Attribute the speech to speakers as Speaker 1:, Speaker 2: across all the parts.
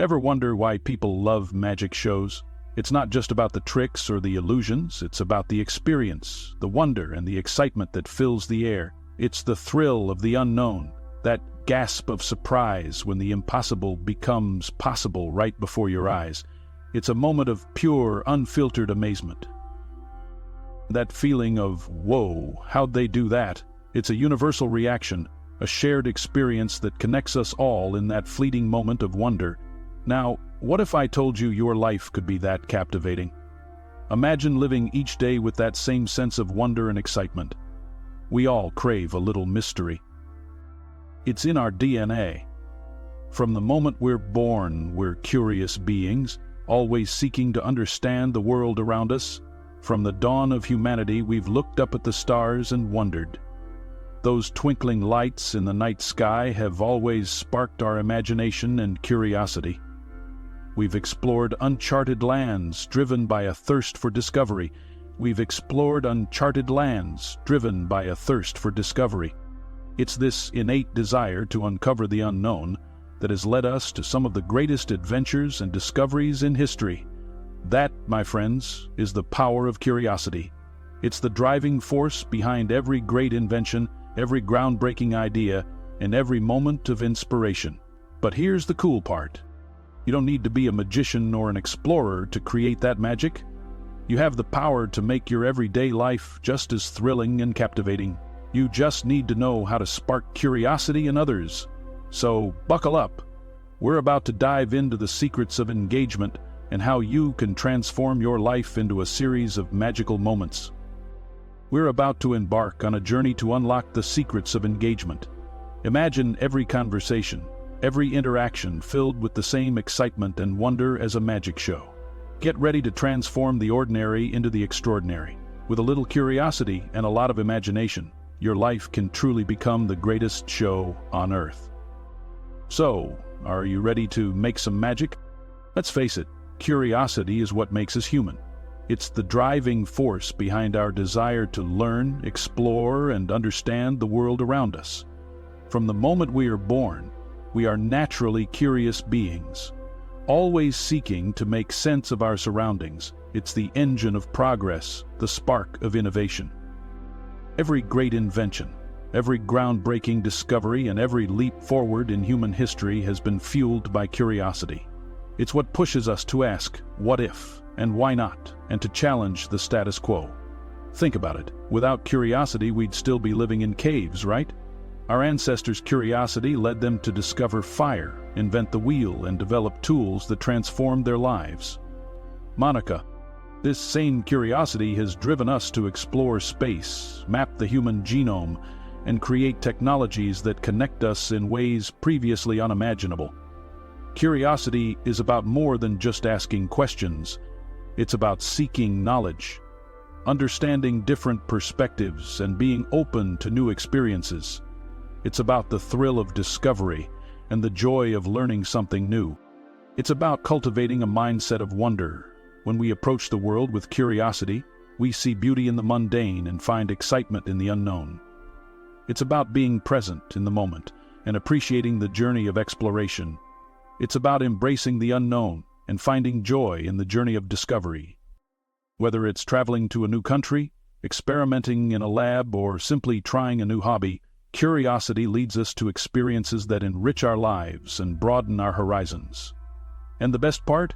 Speaker 1: Ever wonder why people love magic shows? It's not just about the tricks or the illusions, it's about the experience, the wonder and the excitement that fills the air. It's the thrill of the unknown, that gasp of surprise when the impossible becomes possible right before your eyes. It's a moment of pure, unfiltered amazement. That feeling of, whoa, how'd they do that? It's a universal reaction, a shared experience that connects us all in that fleeting moment of wonder. Now, what if I told you your life could be that captivating? Imagine living each day with that same sense of wonder and excitement. We all crave a little mystery. It's in our DNA. From the moment we're born, we're curious beings, always seeking to understand the world around us. From the dawn of humanity, we've looked up at the stars and wondered. Those twinkling lights in the night sky have always sparked our imagination and curiosity. We've explored uncharted lands, driven by a thirst for discovery. We've explored uncharted lands, driven by a thirst for discovery. It's this innate desire to uncover the unknown that has led us to some of the greatest adventures and discoveries in history. That, my friends, is the power of curiosity. It's the driving force behind every great invention, every groundbreaking idea, and every moment of inspiration. But here's the cool part. You don't need to be a magician or an explorer to create that magic. You have the power to make your everyday life just as thrilling and captivating. You just need to know how to spark curiosity in others. So, buckle up. We're about to dive into the secrets of engagement and how you can transform your life into a series of magical moments. We're about to embark on a journey to unlock the secrets of engagement. Imagine every conversation, every interaction filled with the same excitement and wonder as a magic show. Get ready to transform the ordinary into the extraordinary. With a little curiosity and a lot of imagination, your life can truly become the greatest show on Earth. So, are you ready to make some magic? Let's face it, curiosity is what makes us human. It's the driving force behind our desire to learn, explore, and understand the world around us. From the moment we are born, we are naturally curious beings, always seeking to make sense of our surroundings. It's the engine of progress, the spark of innovation. Every great invention, every groundbreaking discovery, and every leap forward in human history has been fueled by curiosity. It's what pushes us to ask, what if, and why not, and to challenge the status quo. Think about it. Without curiosity, we'd still be living in caves, right? Our ancestors' curiosity led them to discover fire, invent the wheel, and develop tools that transformed their lives. Monica, this same curiosity has driven us to explore space, map the human genome, and create technologies that connect us in ways previously unimaginable. Curiosity is about more than just asking questions. It's about seeking knowledge, understanding different perspectives, and being open to new experiences. It's about the thrill of discovery and the joy of learning something new. It's about cultivating a mindset of wonder. When we approach the world with curiosity, we see beauty in the mundane and find excitement in the unknown. It's about being present in the moment and appreciating the journey of exploration. It's about embracing the unknown and finding joy in the journey of discovery. Whether it's traveling to a new country, experimenting in a lab, or simply trying a new hobby, curiosity leads us to experiences that enrich our lives and broaden our horizons. And the best part?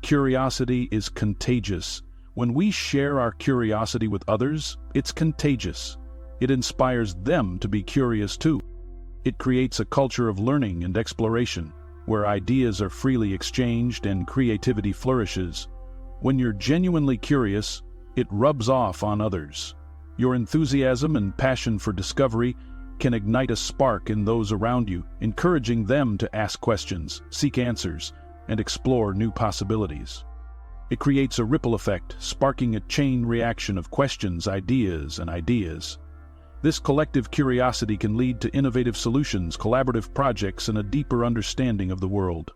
Speaker 1: Curiosity is contagious. When we share our curiosity with others, it's contagious. It inspires them to be curious too. It creates a culture of learning and exploration, where ideas are freely exchanged and creativity flourishes. When you're genuinely curious, it rubs off on others. Your enthusiasm and passion for discovery can ignite a spark in those around you, encouraging them to ask questions, seek answers, and explore new possibilities. It creates a ripple effect, sparking a chain reaction of questions, ideas, and ideas. This collective curiosity can lead to innovative solutions, collaborative projects, and a deeper understanding of the world.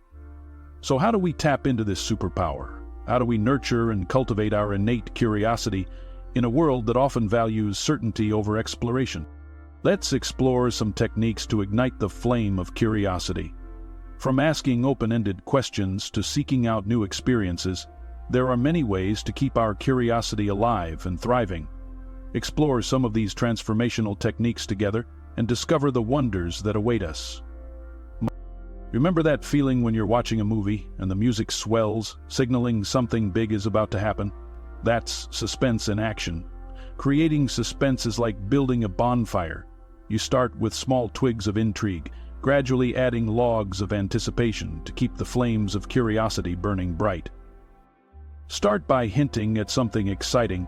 Speaker 1: So how do we tap into this superpower? How do we nurture and cultivate our innate curiosity in a world that often values certainty over exploration? Let's explore some techniques to ignite the flame of curiosity. From asking open-ended questions to seeking out new experiences, there are many ways to keep our curiosity alive and thriving. Explore some of these transformational techniques together and discover the wonders that await us. Remember that feeling when you're watching a movie and the music swells, signaling something big is about to happen? That's suspense in action. Creating suspense is like building a bonfire. You start with small twigs of intrigue, gradually adding logs of anticipation to keep the flames of curiosity burning bright. Start by hinting at something exciting,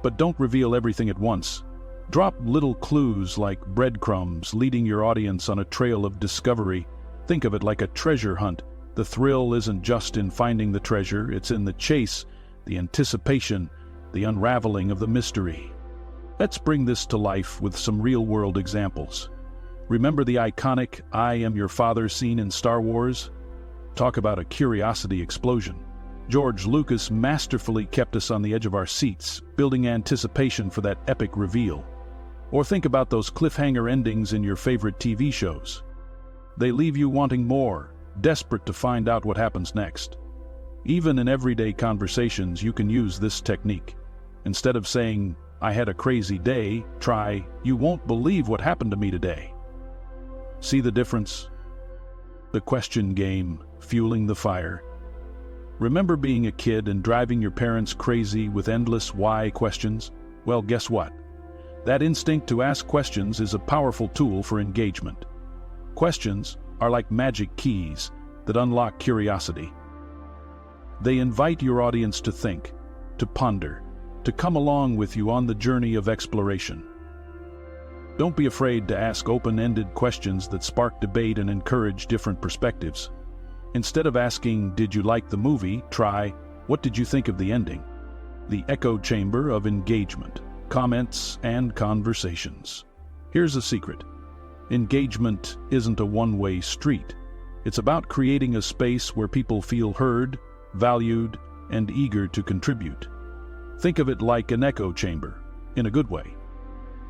Speaker 1: but don't reveal everything at once. Drop little clues like breadcrumbs, leading your audience on a trail of discovery. Think of it like a treasure hunt. The thrill isn't just in finding the treasure, it's in the chase, the anticipation, the unraveling of the mystery. Let's bring this to life with some real-world examples. Remember the iconic "I am your father" scene in Star Wars? Talk about a curiosity explosion. George Lucas masterfully kept us on the edge of our seats, building anticipation for that epic reveal. Or think about those cliffhanger endings in your favorite TV shows. They leave you wanting more, desperate to find out what happens next. Even in everyday conversations, you can use this technique. Instead of saying, "I had a crazy day," try, "You won't believe what happened to me today." See the difference? The question game, fueling the fire. Remember being a kid and driving your parents crazy with endless why questions? Well, guess what? That instinct to ask questions is a powerful tool for engagement. Questions are like magic keys that unlock curiosity. They invite your audience to think, to ponder, to come along with you on the journey of exploration. Don't be afraid to ask open-ended questions that spark debate and encourage different perspectives. Instead of asking, "Did you like the movie?" try, "What did you think of the ending?" The echo chamber of engagement, comments, and conversations. Here's a secret. Engagement isn't a one-way street. It's about creating a space where people feel heard, valued, and eager to contribute. Think of it like an echo chamber, in a good way.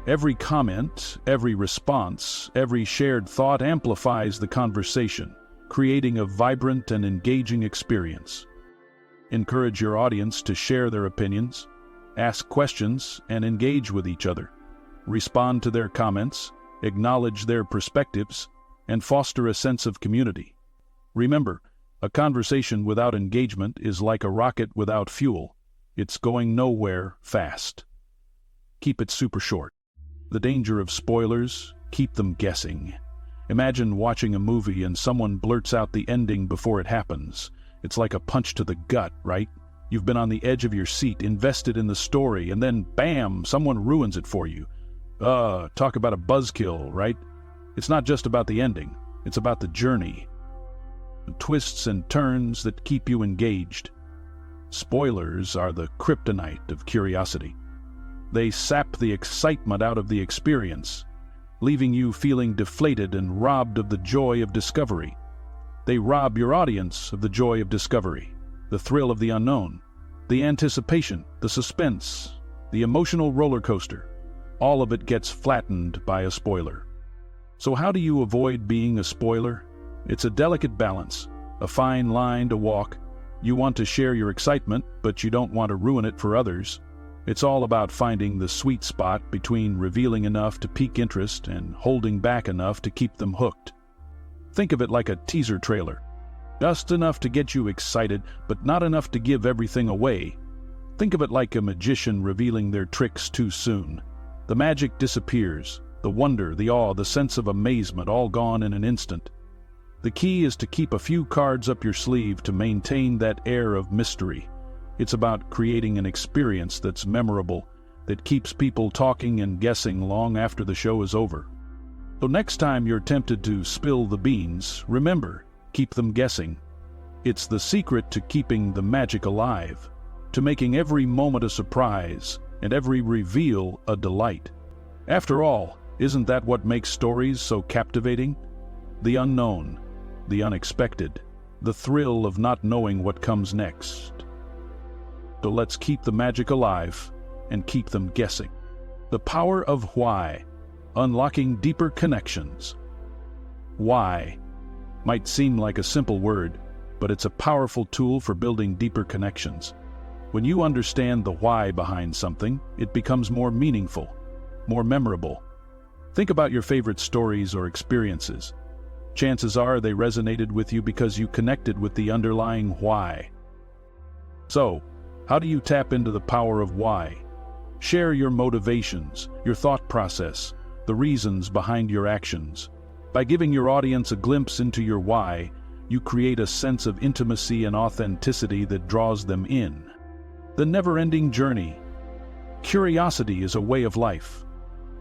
Speaker 1: Every comment, every response, every shared thought amplifies the conversation, creating a vibrant and engaging experience. Encourage your audience to share their opinions, ask questions, and engage with each other. Respond to their comments, acknowledge their perspectives, and foster a sense of community. Remember, a conversation without engagement is like a rocket without fuel. It's going nowhere fast. Keep it super short. The danger of spoilers, keep them guessing. Imagine watching a movie and someone blurts out the ending before it happens. It's like a punch to the gut, right? You've been on the edge of your seat, invested in the story, and then bam, someone ruins it for you. Talk about a buzzkill, right? It's not just about the ending, it's about the journey. The twists and turns that keep you engaged. Spoilers are the kryptonite of curiosity. They sap the excitement out of the experience, leaving you feeling deflated and robbed of the joy of discovery. They rob your audience of the joy of discovery, the thrill of the unknown, the anticipation, the suspense, the emotional roller coaster. All of it gets flattened by a spoiler. So how do you avoid being a spoiler? It's a delicate balance, a fine line to walk. You want to share your excitement, but you don't want to ruin it for others. It's all about finding the sweet spot between revealing enough to pique interest and holding back enough to keep them hooked. Think of it like a teaser trailer. Just enough to get you excited, but not enough to give everything away. Think of it like a magician revealing their tricks too soon. The magic disappears, the wonder, the awe, the sense of amazement, all gone in an instant. The key is to keep a few cards up your sleeve to maintain that air of mystery. It's about creating an experience that's memorable, that keeps people talking and guessing long after the show is over. So next time you're tempted to spill the beans, remember, keep them guessing. It's the secret to keeping the magic alive, to making every moment a surprise and every reveal a delight. After all, isn't that what makes stories so captivating? The unknown, the unexpected, the thrill of not knowing what comes next. So let's keep the magic alive and keep them guessing. The power of why, unlocking deeper connections. Why? Might seem like a simple word, but it's a powerful tool for building deeper connections. When you understand the why behind something, it becomes more meaningful, more memorable. Think about your favorite stories or experiences. Chances are they resonated with you because you connected with the underlying why. So, how do you tap into the power of why? Share your motivations, your thought process, the reasons behind your actions. By giving your audience a glimpse into your why, you create a sense of intimacy and authenticity that draws them in. The never-ending journey. Curiosity is a way of life.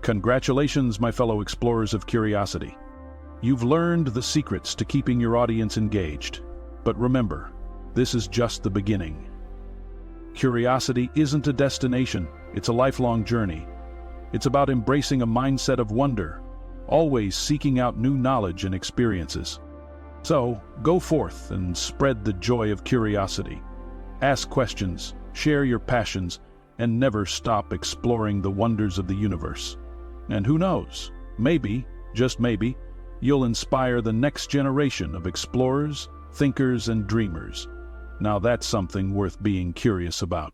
Speaker 1: Congratulations, my fellow explorers of curiosity. You've learned the secrets to keeping your audience engaged. But remember, this is just the beginning. Curiosity isn't a destination, it's a lifelong journey. It's about embracing a mindset of wonder, always seeking out new knowledge and experiences. So, go forth and spread the joy of curiosity. Ask questions, share your passions, and never stop exploring the wonders of the universe. And who knows, maybe, just maybe, you'll inspire the next generation of explorers, thinkers, and dreamers. Now that's something worth being curious about.